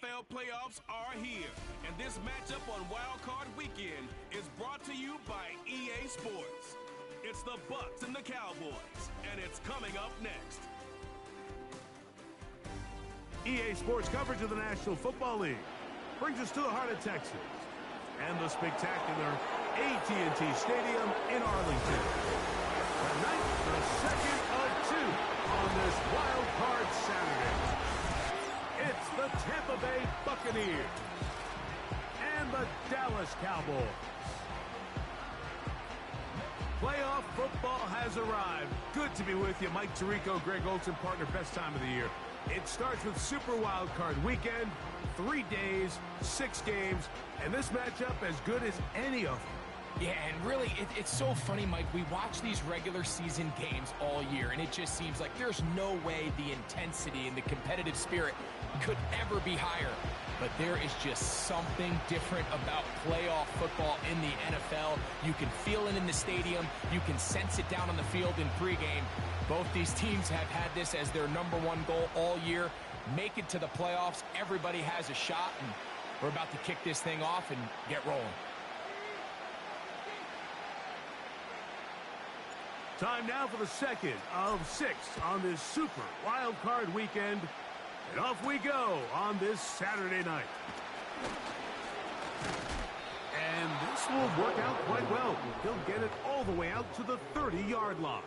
NFL playoffs are here, and this matchup on Wild Card Weekend is brought to you by EA Sports. It's the Bucs and the Cowboys, and it's coming up next. EA Sports coverage of the National Football League brings us to the heart of Texas and the spectacular AT&T Stadium in Arlington. Tonight, the second of two on this Wild Card Saturday. It's the Tampa Bay Buccaneers and the Dallas Cowboys. Playoff football has arrived. Good to be with you. Mike Tirico, Greg Olsen, partner, best time of the year. It starts with Super Wild Card Weekend, 3 days, 6 games, and this matchup as good as any of them. Yeah, and really, it's so funny, Mike. We watch these regular season games all year, and it just seems like there's no way the intensity and the competitive spirit could ever be higher. But there is just something different about playoff football in the NFL. You can feel it in the stadium. You can sense it down on the field in pregame. Both these teams have had this as their #1 goal all year. Make it to the playoffs. Everybody has a shot, and we're about to kick this thing off and get rolling. Time now for the second of 6 on this Super Wild Card Weekend. And off we go on this Saturday night. And this will work out quite well. He'll get it all the way out to the 30-yard line.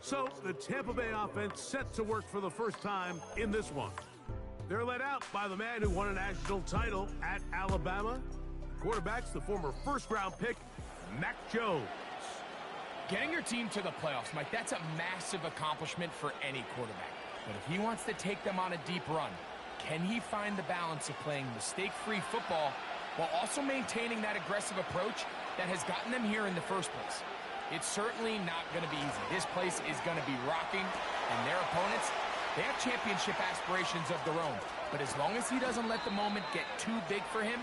So the Tampa Bay offense set to work for the first time in this one. They're led out by the man who won a national title at Alabama. Quarterback's the former first-round pick, Mac Jones. Getting your team to the playoffs, Mike, that's a massive accomplishment for any quarterback. But if he wants to take them on a deep run, can he find the balance of playing mistake-free football while also maintaining that aggressive approach that has gotten them here in the first place? It's certainly not going to be easy. This place is going to be rocking, and their opponents, they have championship aspirations of their own. But as long as he doesn't let the moment get too big for him,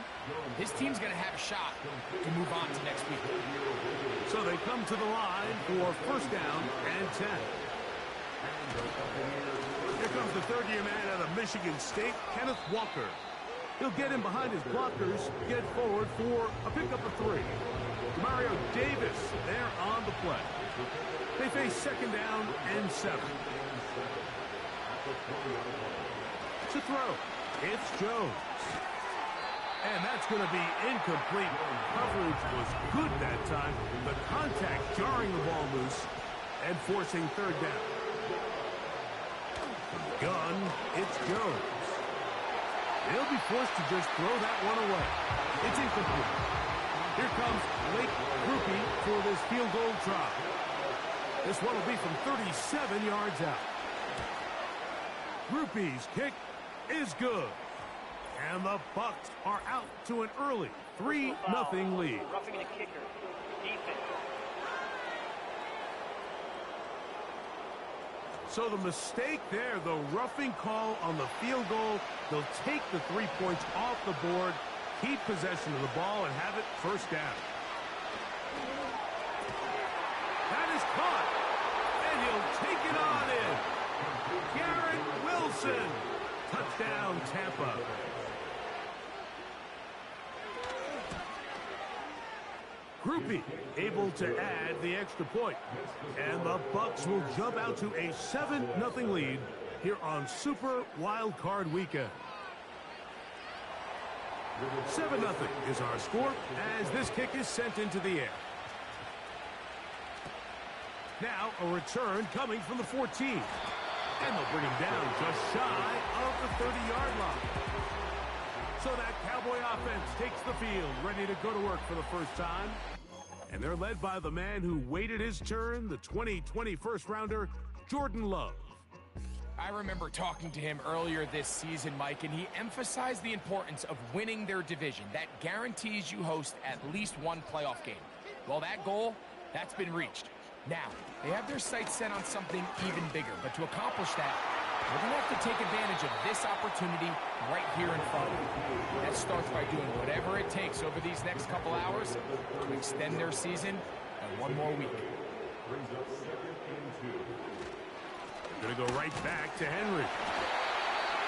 his team's going to have a shot to move on to next week. So they come to the line for first down and 10. Here comes the third-year man out of Michigan State, Kenneth Walker. He'll get in behind his blockers, get forward for a pickup of 3. Mario Davis there on the play. They face second down and 7. To throw, it's Jones. And that's going to be incomplete. Coverage was good that time. The contact jarring the ball loose and forcing third down. From the gun, it's Jones. He'll be forced to just throw that one away. It's incomplete. Here comes Blake Grupe for this field goal try. This one will be from 37 yards out. Grupe's kick is good. And the Bucs are out to an early 3-0 lead. Roughing the kicker. Defense. So the mistake there, the roughing call on the field goal, they'll take the 3 points off the board, keep possession of the ball, and have it first down. That is caught, and he'll take it on in. Garrett Wilson, touchdown Tampa. Grupe able to add the extra point. And the Bucs will jump out to a 7-0 lead here on Super Wild Card Weekend. 7-0 is our score as this kick is sent into the air. Now a return coming from the 14. And they'll bring him down just shy of the 30-yard line. So that Cowboy offense takes the field, ready to go to work for the first time. And they're led by the man who waited his turn, the 2020 first-rounder, Jordan Love. I remember talking to him earlier this season, Mike, and he emphasized the importance of winning their division. That guarantees you host at least one playoff game. Well, that goal, that's been reached. Now, they have their sights set on something even bigger, but to accomplish that, they're going to have to take advantage of this opportunity right here in front of them. That starts by doing whatever it takes over these next couple hours to extend their season by one more week. Going to go right back to Henry.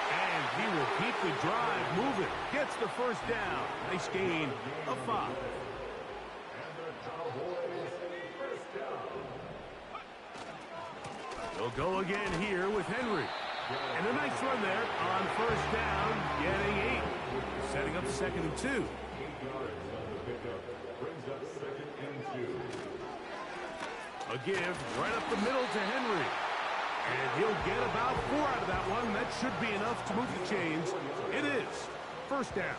And he will keep the drive moving. Gets the first down. Nice gain of 5. They'll go again here with Henry. And a nice run there on first down, getting 8. Setting up 2nd and 2. A give right up the middle to Henry. And he'll get about 4 out of that one. That should be enough to move the chains. It is. First down.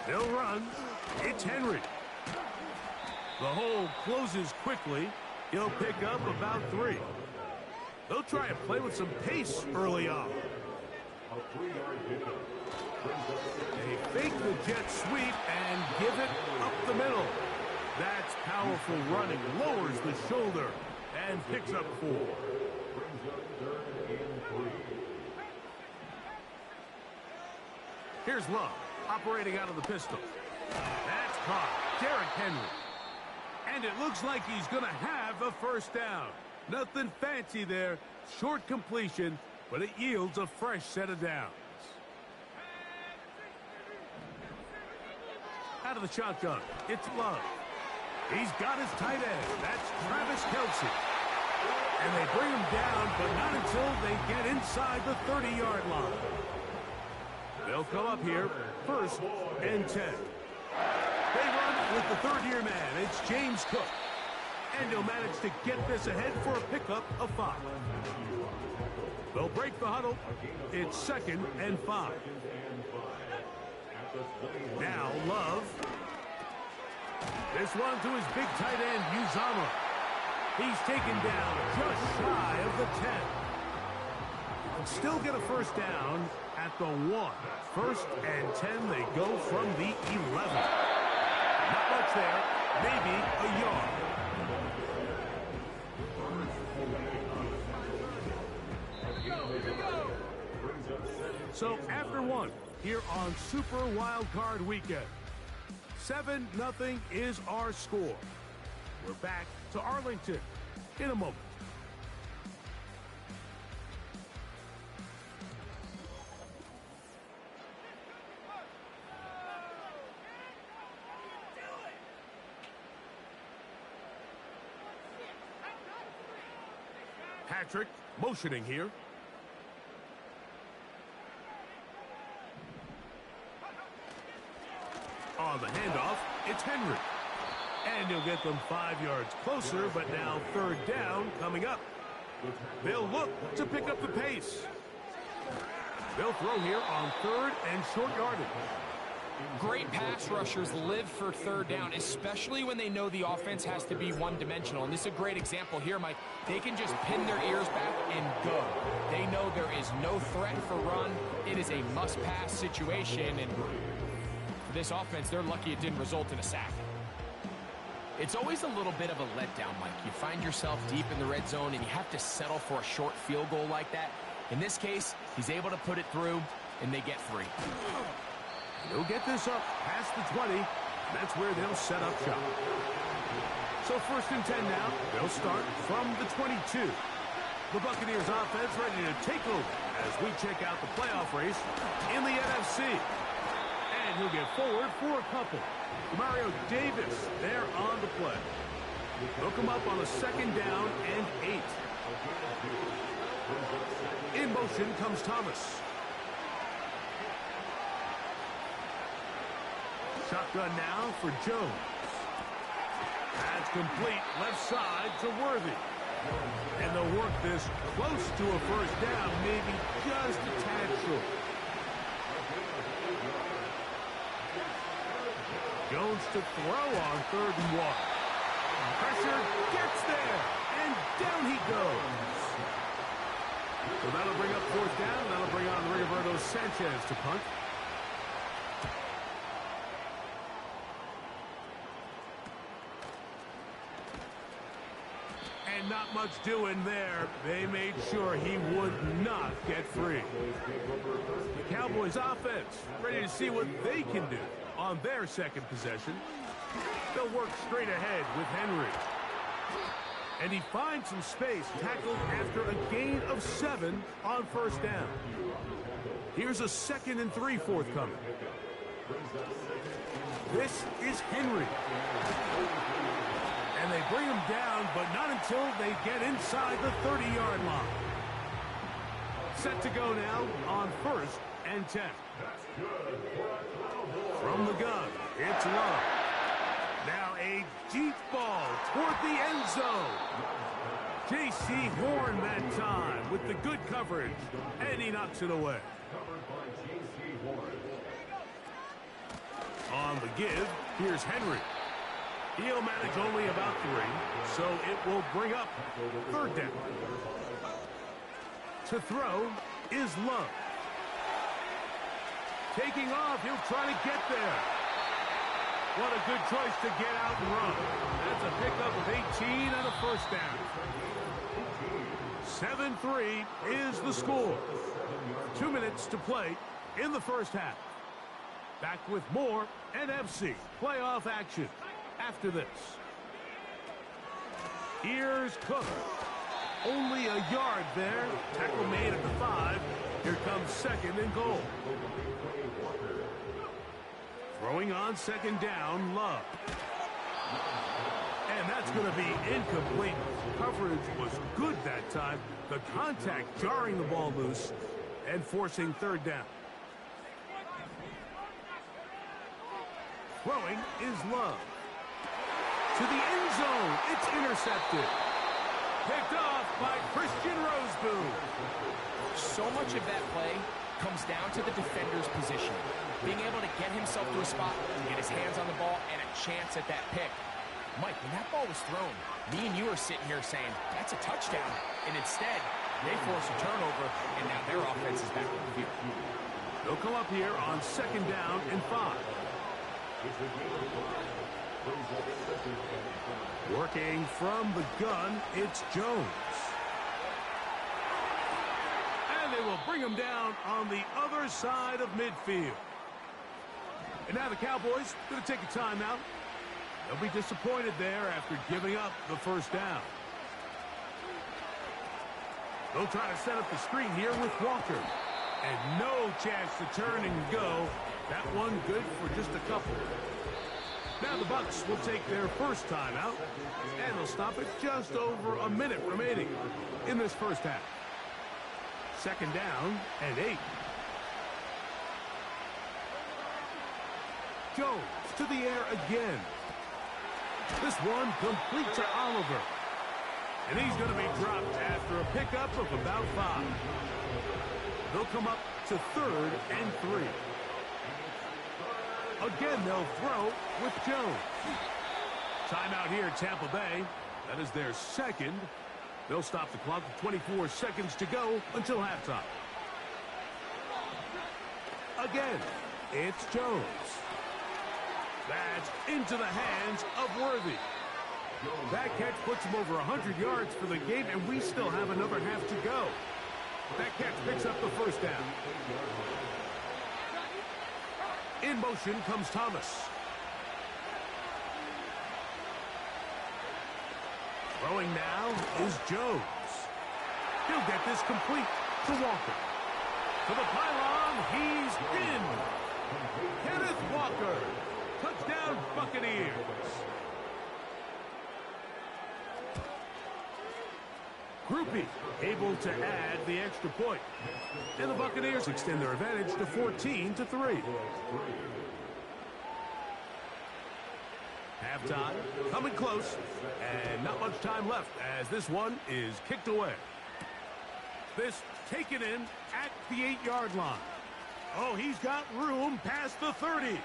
They'll run. It's Henry. The hole closes quickly. He'll pick up about 3. They'll try and play with some pace early on. They fake the jet sweep and give it up the middle. That's powerful running. Lowers the shoulder and picks up 4. Here's Love operating out of the pistol. That's caught. Derrick Henry. And it looks like he's going to have a first down. Nothing fancy there. Short completion, but it yields a fresh set of downs. Out of the shotgun, it's Love. He's got his tight end. That's Travis Kelce. And they bring him down, but not until they get inside the 30-yard line. They'll come up here, 1st and 10. They run with the third-year man. It's James Cook. And he'll manage to get this ahead for a pickup of 5. They'll break the huddle. It's 2nd and 5. Now Love. This one to his big tight end, Uzama. He's taken down just shy of the 10. Can still get a first down at the 1. 1st and 10, they go from the 11. Not much there, maybe a yard. So after 1, here on Super Wild Card Weekend, 7-0 is our score. We're back to Arlington in a moment. Patrick motioning here. On the handoff, it's Henry. And he'll get them 5 yards closer, but now 3rd down coming up. They'll look to pick up the pace. They'll throw here on 3rd and short yardage. Great pass rushers live for 3rd down, especially when they know the offense has to be one-dimensional. And this is a great example here, Mike. They can just pin their ears back and go. They know there is no threat for run. It is a must-pass situation, and for this offense, they're lucky it didn't result in a sack. It's always a little bit of a letdown, Mike. You find yourself deep in the red zone, and you have to settle for a short field goal like that. In this case, he's able to put it through, and they get 3. They'll get this up past the 20. That's where they'll set up shop. So 1st and 10 now. They'll start from the 22. The Buccaneers offense ready to take over as we check out the playoff race in the NFC. And he'll get forward for a couple. Mario Davis there on the play. They'll come up on a 2nd down and 8. In motion comes Thomas. Shotgun now for Jones. That's complete left side to Worthy. And they'll work this close to a first down, maybe just a tad short. Jones to throw on 3rd and 1. Pressure gets there, and down he goes. So that'll bring up 4th down. That'll bring on Rigoberto Sanchez to punt. And not much doing there. They made sure he would not get free. The Cowboys offense ready to see what they can do on their 2nd possession. They'll work straight ahead with Henry. And he finds some space, tackled after a gain of of 7 on first down. Here's a 2nd and 3 forthcoming. This is Henry. And they bring him down, but not until they get inside the 30-yard line. Set to go now on 1st and 10. From the gun, it's Love. Now a deep ball toward the end zone. J.C. Horn that time with the good coverage, and he knocks it away. On the give, here's Henry. He'll manage only about 3, so it will bring up 3rd down. To throw is Love. Taking off, he'll try to get there. What a good choice to get out and run. That's a pickup of 18 and a first down. 7-3 is the score. 2 minutes to play in the first half. Back with more NFC playoff action after this. Here's Cook. Only a yard there. Tackle made at the 5. Here comes 2nd and goal. Throwing on 2nd down, Love. And that's going to be incomplete. Coverage was good that time. The contact jarring the ball loose and forcing 3rd down. Throwing is Love. To the end zone. It's intercepted. Picked off by Christian Roseboom. So much of that play comes down to the defender's position. Being able to get himself to a spot, get his hands on the ball, and a chance at that pick. Mike, when that ball was thrown, me and you are sitting here saying, that's a touchdown. And instead, they force a turnover, and now their offense is back on the field. They'll come up here on 2nd down and 5. Working from the gun, it's Jones. And they will bring him down on the other side of midfield. And now the Cowboys going to take a timeout. They'll be disappointed there after giving up the first down. They'll try to set up the screen here with Walker. And no chance to turn and go. That one good for just a couple. Now the Bucs will take their first timeout, and they'll stop it just over a minute remaining in this first half. 2nd down and 8. Jones to the air again. This one complete to Oliver. And he's going to be dropped after a pickup of about 5. They'll come up to 3rd and 3. Again, they'll throw with Jones. Timeout here at Tampa Bay. That is their 2nd. They'll stop the clock with 24 seconds to go until halftime. Again, it's Jones. That's into the hands of Worthy. That catch puts him over 100 yards for the game, and we still have another half to go. That catch picks up the first down. In motion comes Thomas. Throwing now is Jones. He'll get this complete to Walker. To the pylon, he's in. Kenneth Walker. Touchdown, Buccaneers. Groupie able to add the extra point. And the Buccaneers extend their advantage to 14-3. Halftime coming close, and not much time left as this one is kicked away. This taken in at the 8-yard line. Oh, he's got room past the 30.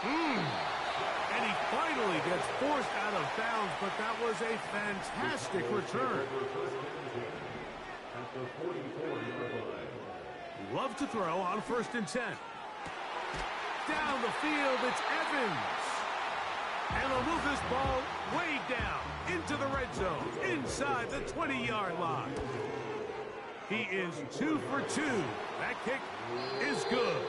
And he finally gets forced out of bounds, but that was a fantastic return. Love to throw on 1st and 10. Down the field, it's Evans. And they'll move this ball way down into the red zone, inside the 20-yard line. He is 2 for 2. That kick is good.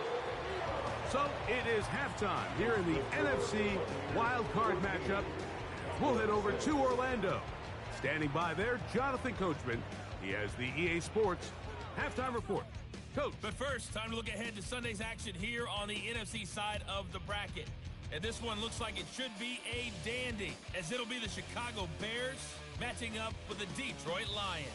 So it is halftime here in the NFC Wild Card matchup. We'll head over to Orlando. Standing by there, Jonathan Coachman. He has the EA Sports halftime report. Coach. But first, time to look ahead to Sunday's action here on the NFC side of the bracket. And this one looks like it should be a dandy, as it'll be the Chicago Bears matching up with the Detroit Lions.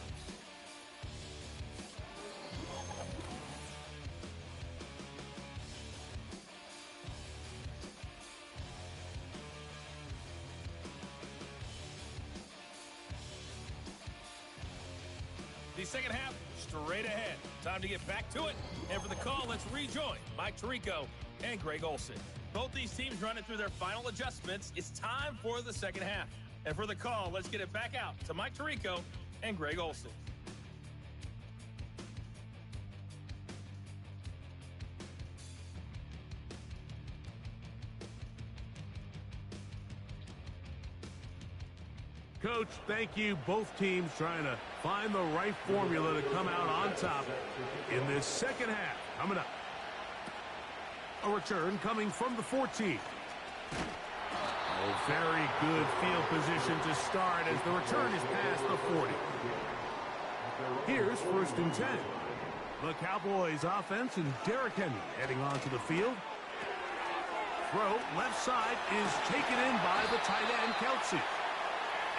The second half, straight ahead. Time to get back to it. And for the call, let's rejoin Mike Tirico and Greg Olsen. Both these teams running through their final adjustments. It's time for the second half. And for the call, let's get it back out to Mike Tirico and Greg Olsen. Coach, thank you. Both teams trying to find the right formula to come out on top in this second half. Coming up. A return coming from the 14. Oh, very good field position to start as the return is past the 40. Here's 1st and 10. The Cowboys offense and Derrick Henry heading onto the field. Throw left side is taken in by the tight end, Kelsey.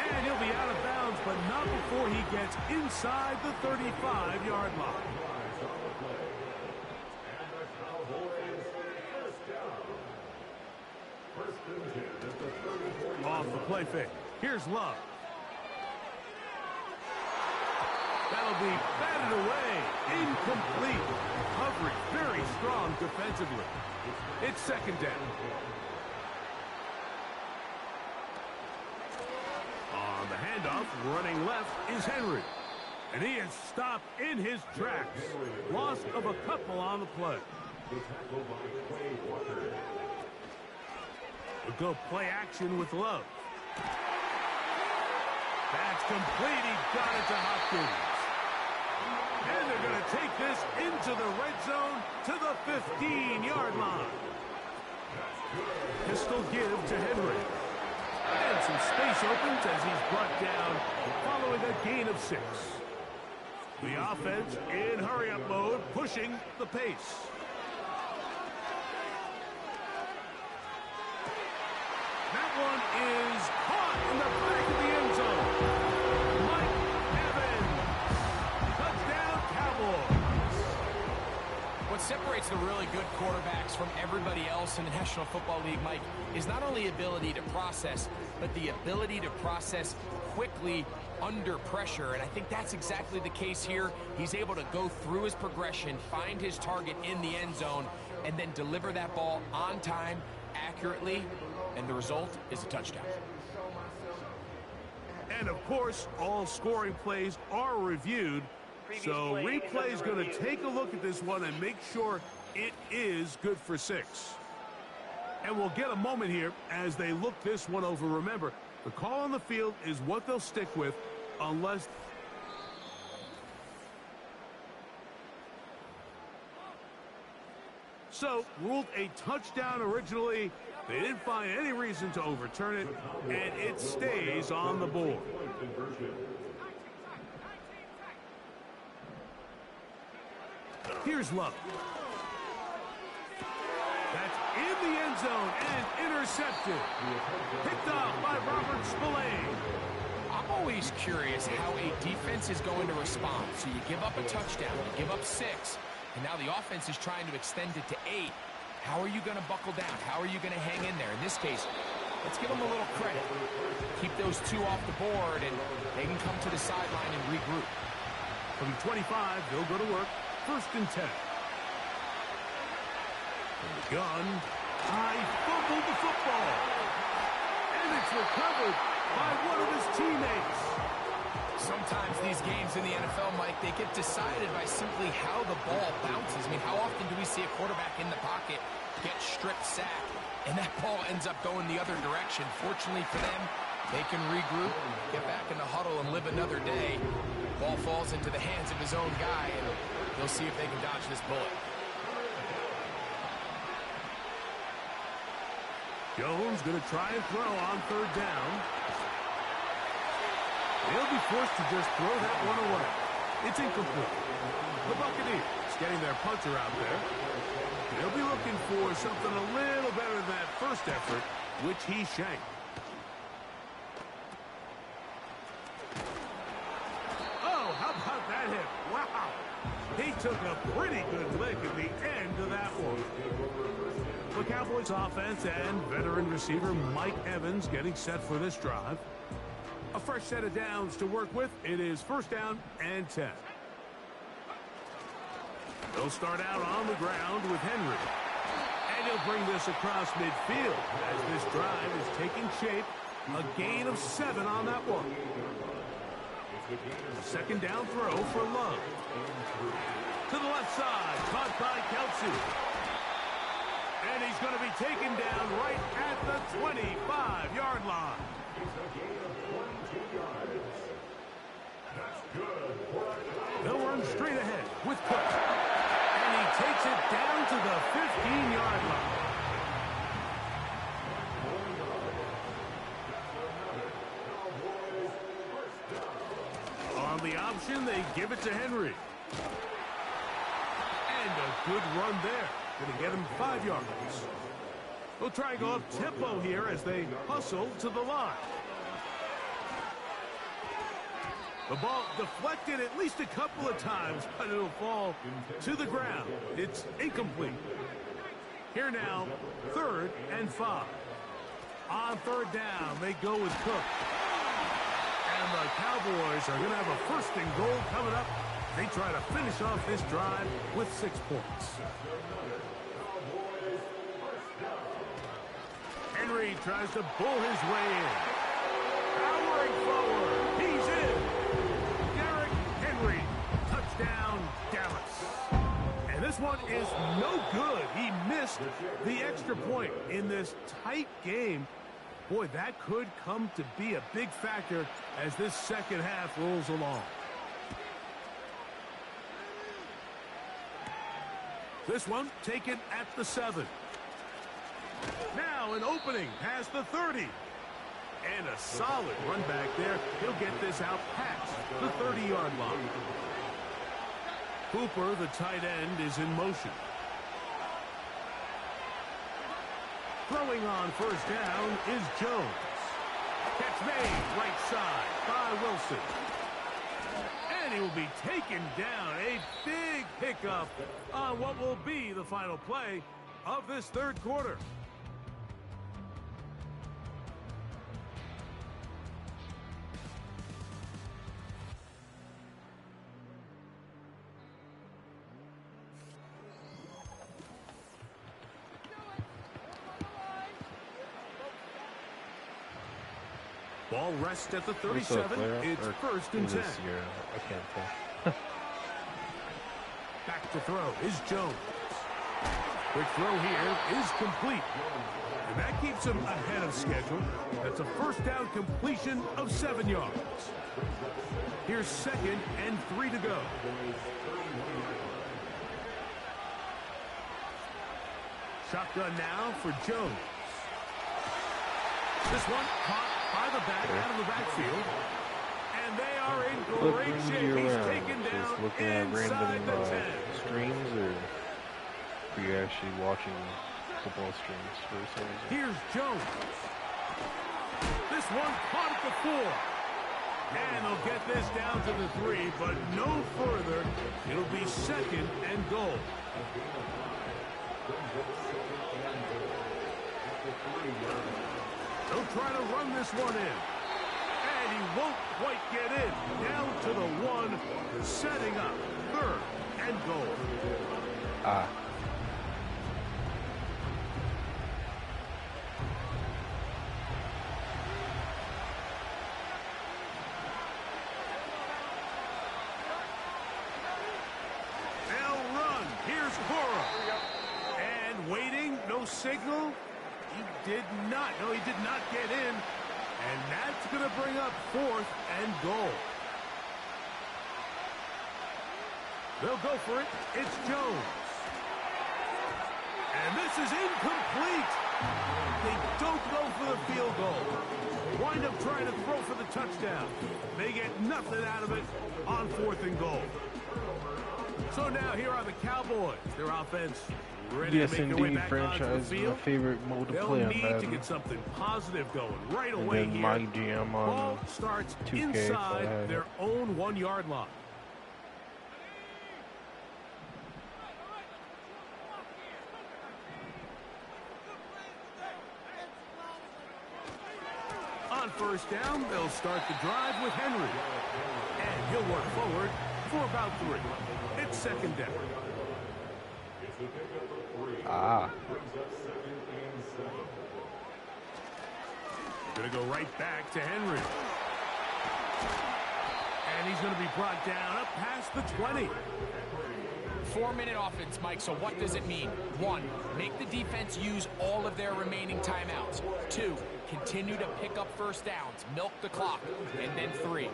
And he'll be out of bounds, but not before he gets inside the 35-yard line. Off the play fake. Here's Love. That'll be batted away. Incomplete. Coverage very strong defensively. It's 2nd down. On the handoff, running left is Henry. And he is stopped in his tracks. Loss of a couple on the play. We'll go play action with Love. That's complete. He got it to Hopkins. And they're going to take this into the red zone to the 15-yard line. Pistol give to Henry. And some space opens as he's brought down following a gain of 6. The offense in hurry-up mode, pushing the pace. That one is caught in the back of the end zone. Mike Evans. Touchdown, Cowboys. What separates the really good quarterbacks from everybody else in the National Football League, Mike, is not only ability to process, but the ability to process quickly under pressure. And I think that's exactly the case here. He's able to go through his progression, find his target in the end zone, and then deliver that ball on time, accurately, and the result is a touchdown. And of course, all scoring plays are reviewed. So replay's going to take a look at this one and make sure it is good for 6. And we'll get a moment here as they look this one over. Remember, the call on the field is what they'll stick with unless... So, ruled a touchdown originally. They didn't find any reason to overturn it, and it stays on the board. Here's Love. That's in the end zone and intercepted. Picked off by Robert Spillane. I'm always curious how a defense is going to respond. So you give up a touchdown, you give up 6, and now the offense is trying to extend it to 8. How are you going to buckle down? How are you going to hang in there? In this case, let's give them a little credit. Keep those 2 off the board, and they can come to the sideline and regroup. From 25, they'll go to work. 1st and 10. From the gun, I fumbled the football. And it's recovered by one of his teammates. Sometimes these games in the NFL, Mike, they get decided by simply how the ball bounces. I mean, how often do we see a quarterback in the pocket get stripped sack, and that ball ends up going the other direction? Fortunately for them, they can regroup, get back in the huddle, and live another day. Ball falls into the hands of his own guy, and they'll see if they can dodge this bullet. Jones going to try and throw on 3rd down. They'll be forced to just throw that one away. It's incomplete. The Buccaneers getting their punter out there. They'll be looking for something a little better than that first effort, which he shanked. Oh, how about that hit? Wow. He took a pretty good lick at the end of that one. The Cowboys offense and veteran receiver Mike Evans getting set for this drive. A fresh set of downs to work with. It is first down and 10. They'll start out on the ground with Henry. And he'll bring this across midfield as this drive is taking shape. A gain of 7 on that one. Second down throw for Love. To the left side, caught by Kelsey. And he's going to be taken down right at the 25-yard line. They'll run straight ahead with Cook. And he takes it down to the 15-yard line. On the option, they give it to Henry. And a good run there. Going to get him 5 yards. They'll try and go up tempo here as they hustle to the line. The ball deflected at least a couple of times, but it'll fall to the ground. It's incomplete. Here now, 3rd and 5. On 3rd down, they go with Cook. And the Cowboys are going to have a 1st and goal coming up. They try to finish off this drive with 6 points. Henry tries to pull his way in. Powering forward. He's in. Derrick Henry. Touchdown, Dallas. And this one is no good. He missed the extra point in this tight game. Boy, that could come to be a big factor as this second half rolls along. This one taken at the 7. Now an opening past the 30. And a solid run back there. He'll get this out past the 30-yard line. Cooper, the tight end, is in motion. Throwing on 1st down is Jones. Catch made right side by Wilson. And he will be taken down. A big pickup on what will be the final play of this 3rd quarter. Ball rests at the 37. It's 1st and 10. I can't tell. Back to throw is Jones. Quick throw here is complete. And that keeps him ahead of schedule. That's a 1st down completion of 7 yards. Here's 2nd and 3 to go. Shotgun now for Jones. This one caught by the back out of the backfield. And they are in great shape. He's taken down just looking at inside random the 10. streams, or are you actually watching football streams for some reason? Here's Jones. This one caught at the 4. And they'll get this down to the 3, but no further. It'll be 2nd and goal. They'll try to run this one in. And he won't quite get in. Down to the 1, setting up 3rd and goal. They'll run. Here's Cora. And waiting, no signal. He did not. No, he did not get in. And that's going to bring up 4th and goal. They'll go for it. It's Jones. And this This is incomplete. They don't go for the field goal. Wind up trying to throw for the touchdown. They get nothing out of it on 4th and goal. So now here are the Cowboys. Their offense ready Yes, to make their way indeed, back onto the franchise is my field. favorite mode to They'll play on need to Madden. get something positive going right And away then here. my GM on Ball starts 2K, so I inside have their it. own 1-yard line. On 1st down, they'll start the drive with Henry. And he'll work forward for about 3. It's 2nd down. Going to go right back to Henry. And he's going to be brought down up past the 20. 4-minute offense, Mike, so what does it mean? 1, make the defense use all of their remaining timeouts. 2, continue to pick up 1st downs, milk the clock. And then 3,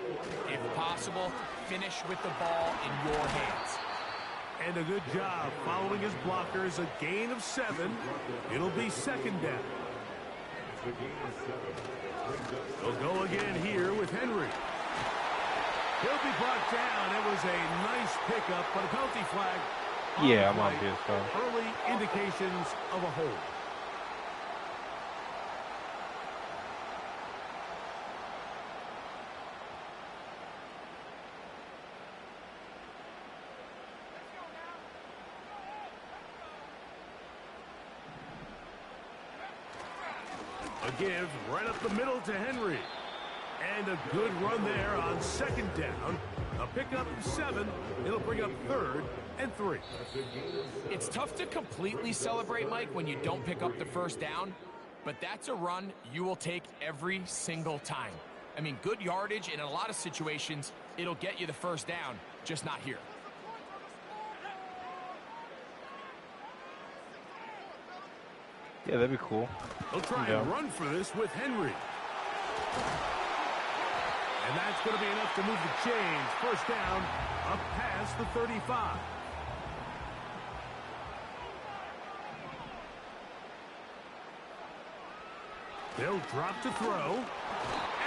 if possible, finish with the ball in your hands. And a good job following his blockers, a gain of 7. It'll be 2nd down. They'll go again here with Henry. He'll be brought down. It was a nice pickup, but a penalty flag. Yeah, I'm obvious, though. Early indications of a hold. A give right up the middle to Henry. And a good run there on 2nd down. A pickup of 7. It'll bring up 3rd and 3. It's tough to completely celebrate, Mike, when you don't pick up the 1st down, but that's a run you will take every single time. I mean, good yardage, and in a lot of situations, it'll get you the 1st down, just not here. Yeah, that'd be cool. They'll try and run for this with Henry. And that's going to be enough to move the chains. 1st down, up past the 35. They'll drop to throw.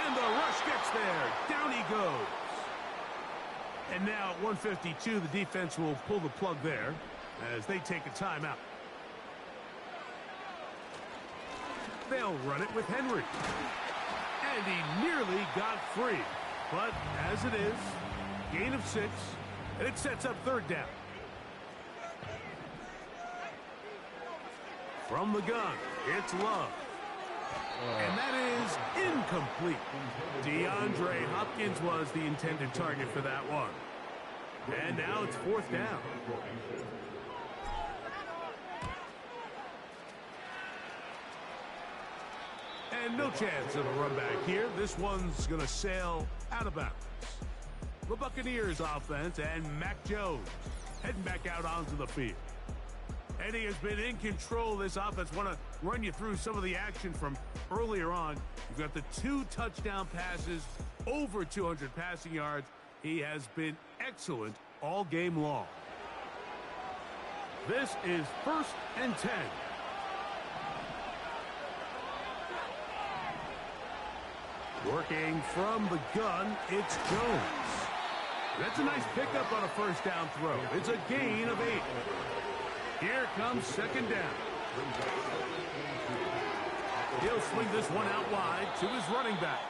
And the rush gets there. Down he goes. And now at 152, the defense will pull the plug there as they take a timeout. They'll run it with Henry. And he nearly got free. But as it is, gain of 6, and it sets up 3rd down. From the gun, it's Love. And that is incomplete. DeAndre Hopkins was the intended target for that one. And now it's 4th down. And no chance of a run back here. This one's going to sail out of bounds. The Buccaneers offense and Mac Jones heading back out onto the field. And he has been in control of this offense. Want to run you through some of the action from earlier on. You've got the 2 touchdown passes, over 200 passing yards. He has been excellent all game long. This is 1st and 10. Working from the gun, it's Jones. That's a nice pickup on a 1st down throw. It's a gain of 8. Here comes 2nd down. He'll swing this one out wide to his running back.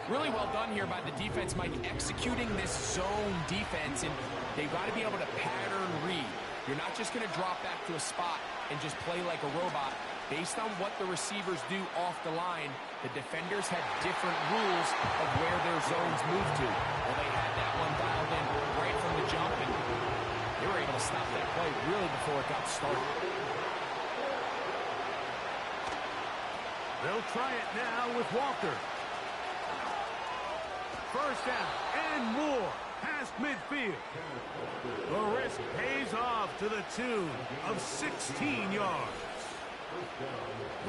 Really well done here by the defense, Mike, executing this zone defense, and they've got to be able to pattern read. You're not just going to drop back to a spot and just play like a robot. Based on what the receivers do off the line, the defenders had different rules of where their zones move to. Well, they had that one dialed in right from the jump, and they were able to stop that play really before it got started. They'll try it now with Walker. 1st down and more past midfield. The risk pays off to the tune of 16 yards.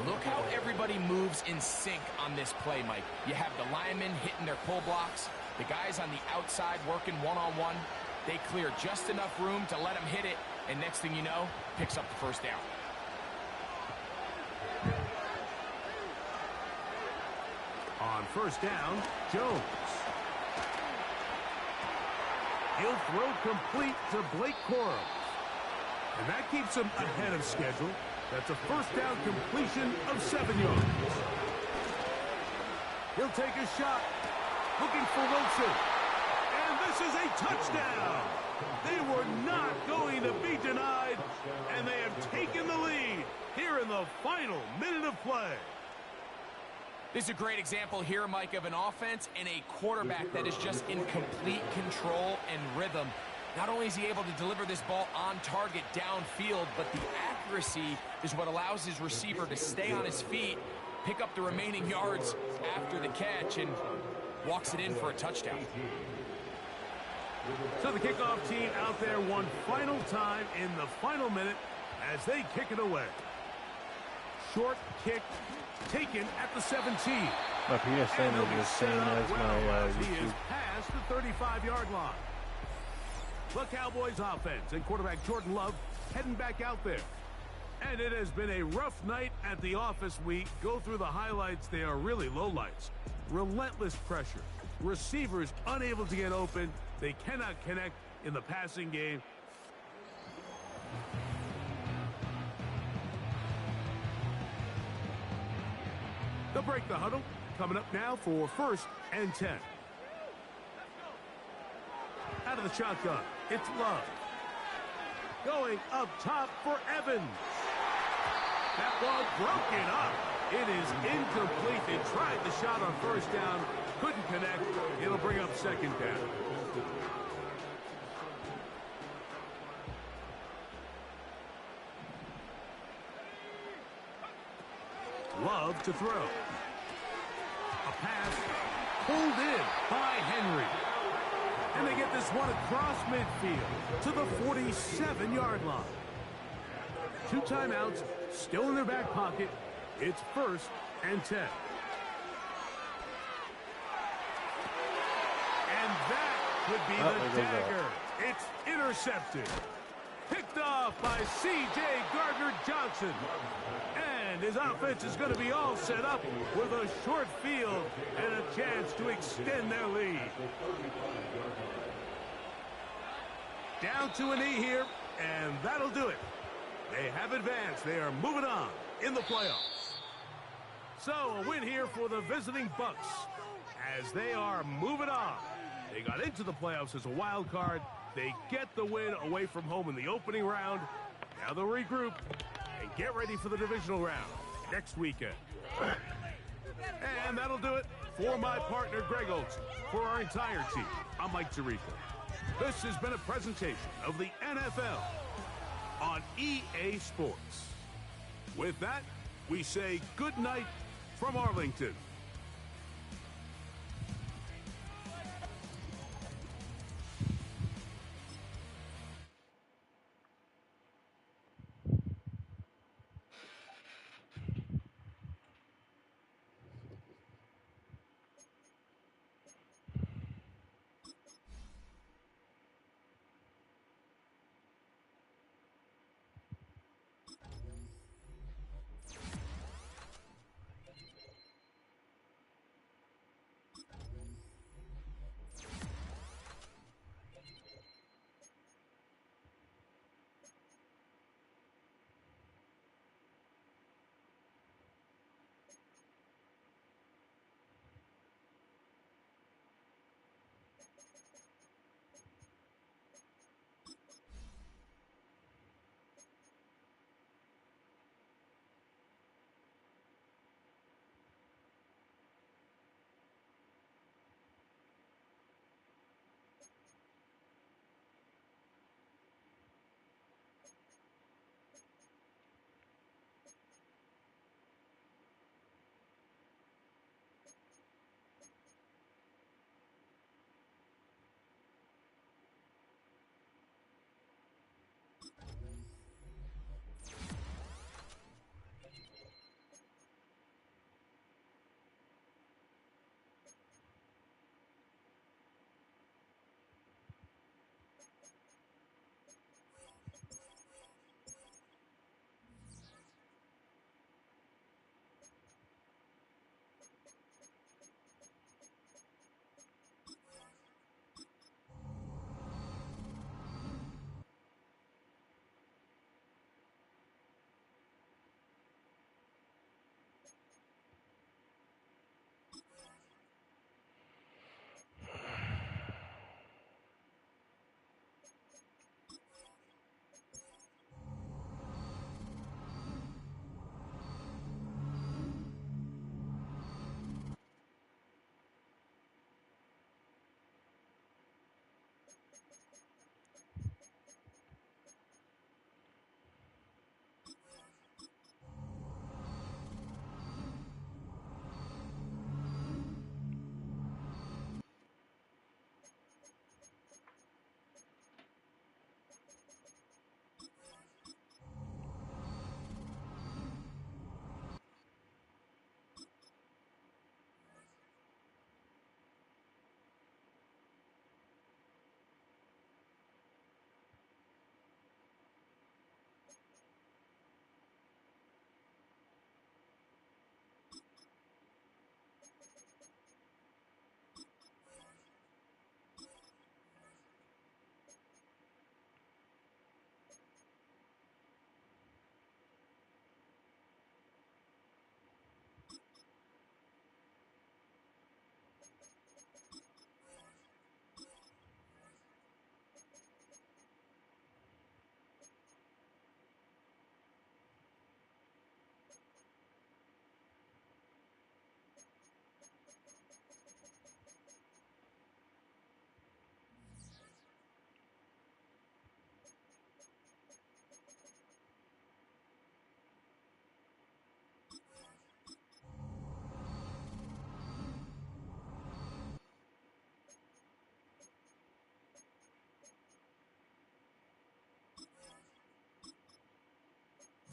Look how everybody moves in sync on this play, Mike. You have the linemen hitting their pull blocks, the guys on the outside working one-on-one. They clear just enough room to let them hit it, and next thing you know, picks up the 1st down. On first down, Jones. He'll throw complete to Blake Corum. And that keeps him ahead of schedule. That's a first down completion of 7 yards. He'll take a shot. Looking for Wilson. And this is a touchdown. They were not going to be denied. And they have taken the lead here in the final minute of play. This is a great example here, Mike, of an offense and a quarterback that is just in complete control and rhythm. Not only is he able to deliver this ball on target downfield, but the accuracy is what allows his receiver to stay on his feet, pick up the remaining yards after the catch, and walks it in for a touchdown. So the kickoff team out there one final time in the final minute as they kick it away. Short kick taken at the 17. My PSN is the same as my He is YouTube. past the 35-yard line. The Cowboys offense and quarterback Jordan Love heading back out there. And it has been a rough night at the office. We go through the highlights. They are really lowlights. Relentless pressure. Receivers unable to get open. They cannot connect in the passing game. They'll break the huddle. Coming up now for 1st and 10. Out of the shotgun, it's Love. Going up top for Evans. That ball broken up. It is incomplete. They tried the shot on first down. Couldn't connect. It'll bring up 2nd down. Love to throw. A pass pulled in by Henry. And they get this one across midfield to the 47-yard line. 2 timeouts still in their back pocket. It's 1st and 10. And that would be the dagger. It's intercepted. Picked off by C.J. Gardner-Johnson. And his offense is going to be all set up with a short field and a chance to extend their lead. Down to a knee here, and that'll do it. They have advanced. They are moving on in the playoffs. So a win here for the visiting Bucks as they are moving on. They got into the playoffs as a wild card. They get the win away from home in the opening round. Now they'll regroup and get ready for the divisional round next weekend. And that'll do it for my partner, Greg Olson. For our entire team, I'm Mike Tirico. This has been a presentation of the NFL on EA Sports. With that, we say good night from Arlington.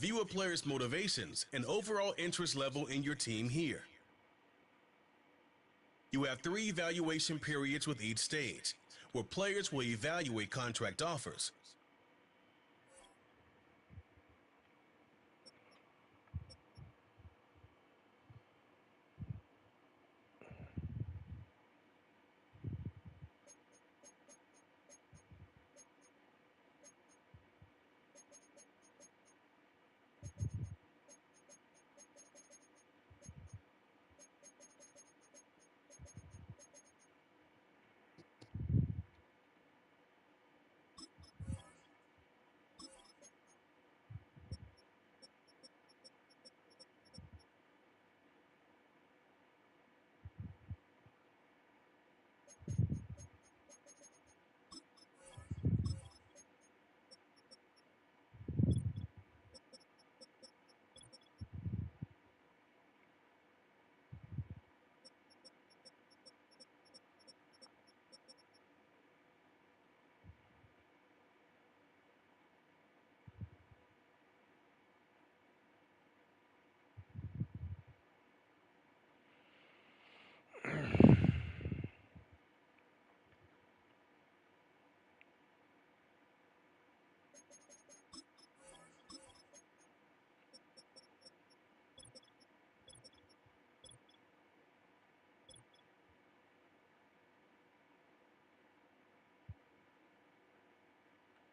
View a player's motivations and overall interest level in your team here. You have 3 evaluation periods with each stage, where players will evaluate contract offers.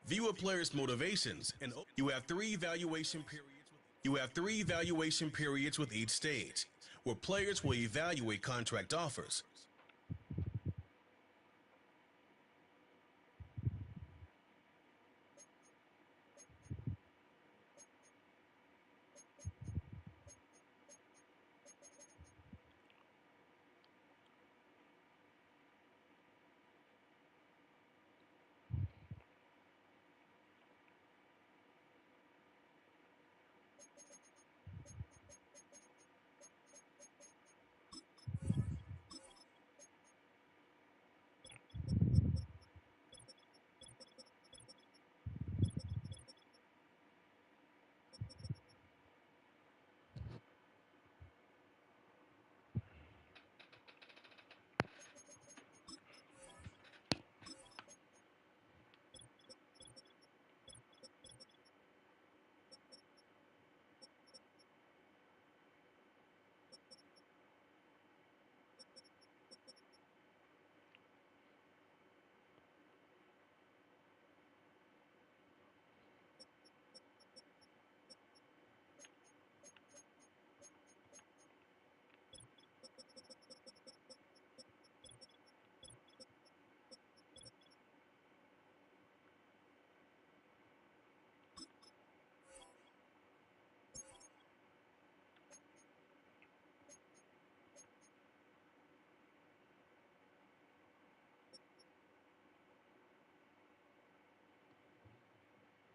View a player's motivations and you have 3 evaluation periods. You have 3 evaluation periods with each stage, where players will evaluate contract offers.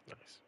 Nice.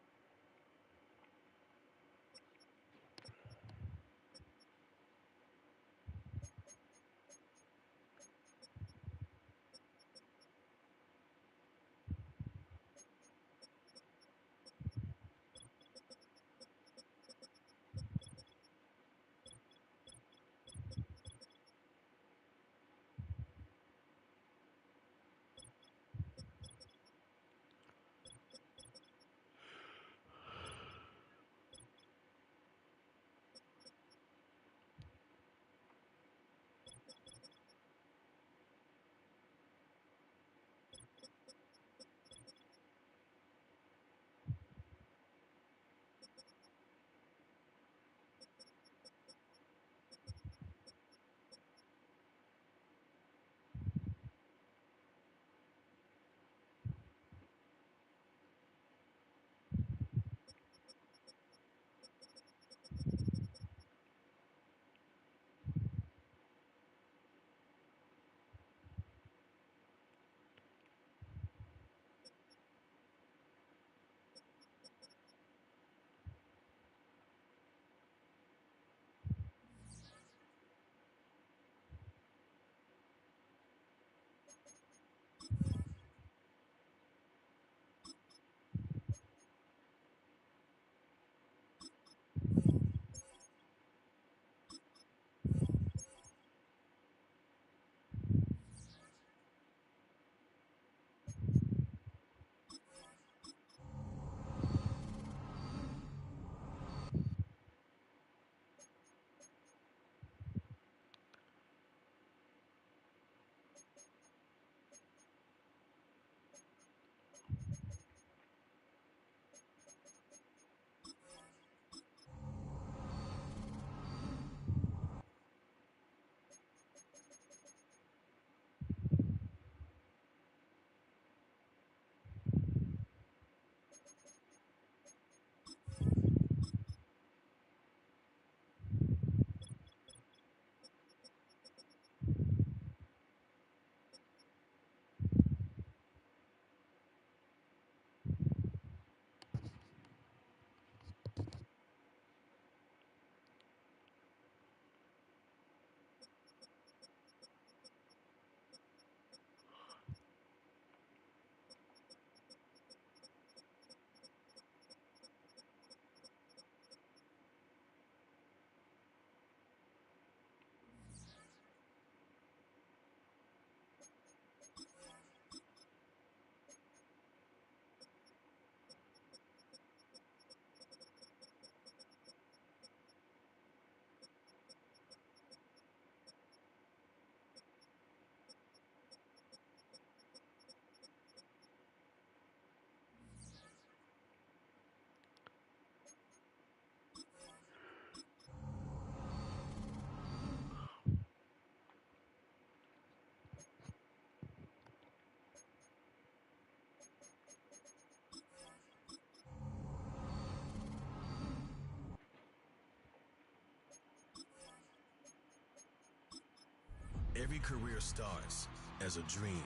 Every career starts as a dream,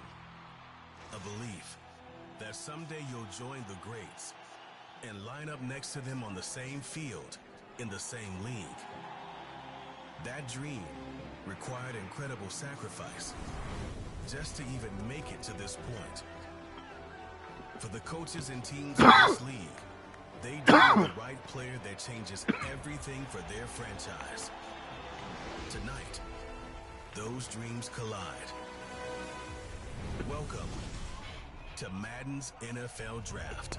a belief that someday you'll join the greats and line up next to them on the same field, in the same league. That dream required incredible sacrifice just to even make it to this point. For the coaches and teams in this league, they dream the right player that changes everything for their franchise. Tonight, those dreams collide. Welcome to Madden's NFL Draft.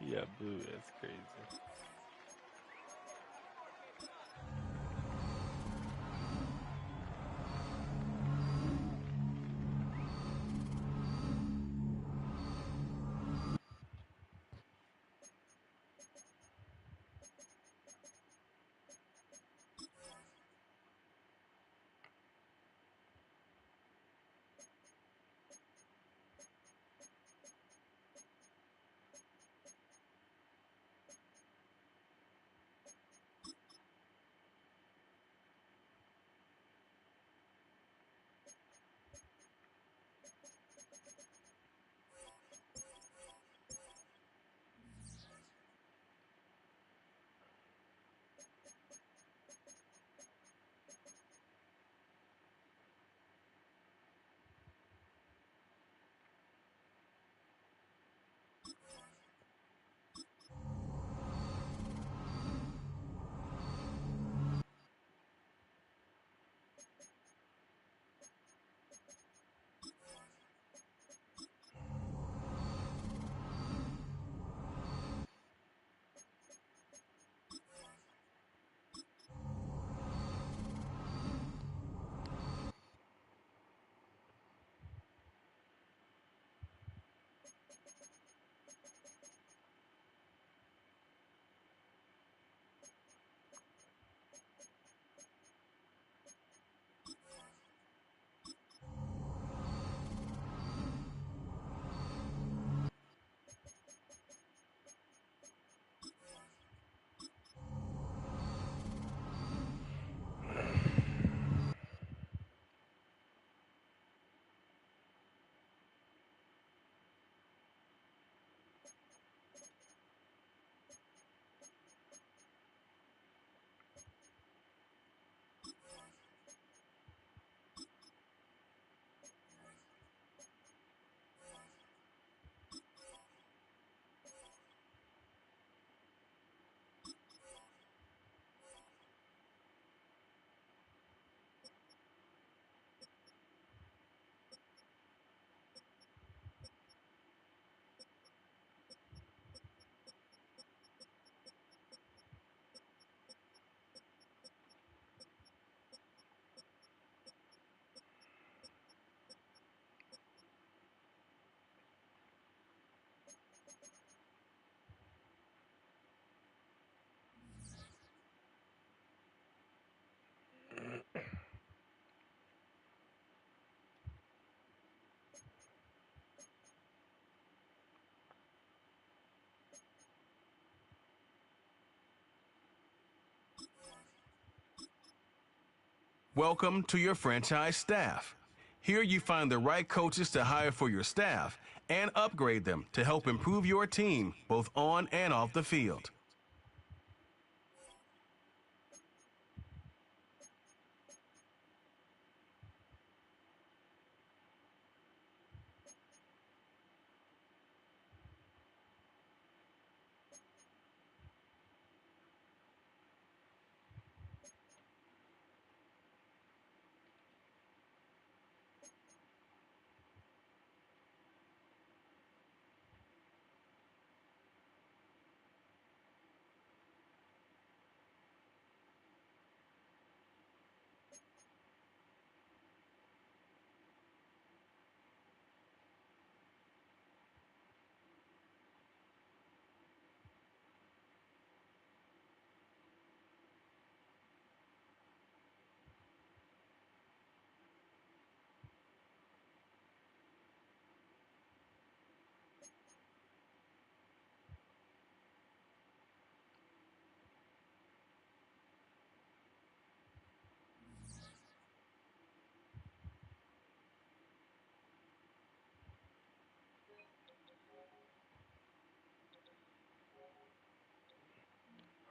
Yeah, boo. That's crazy. Welcome to your franchise staff. Here you find the right coaches to hire for your staff and upgrade them to help improve your team both on and off the field.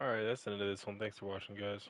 Alright, that's the end of this one. Thanks for watching, guys.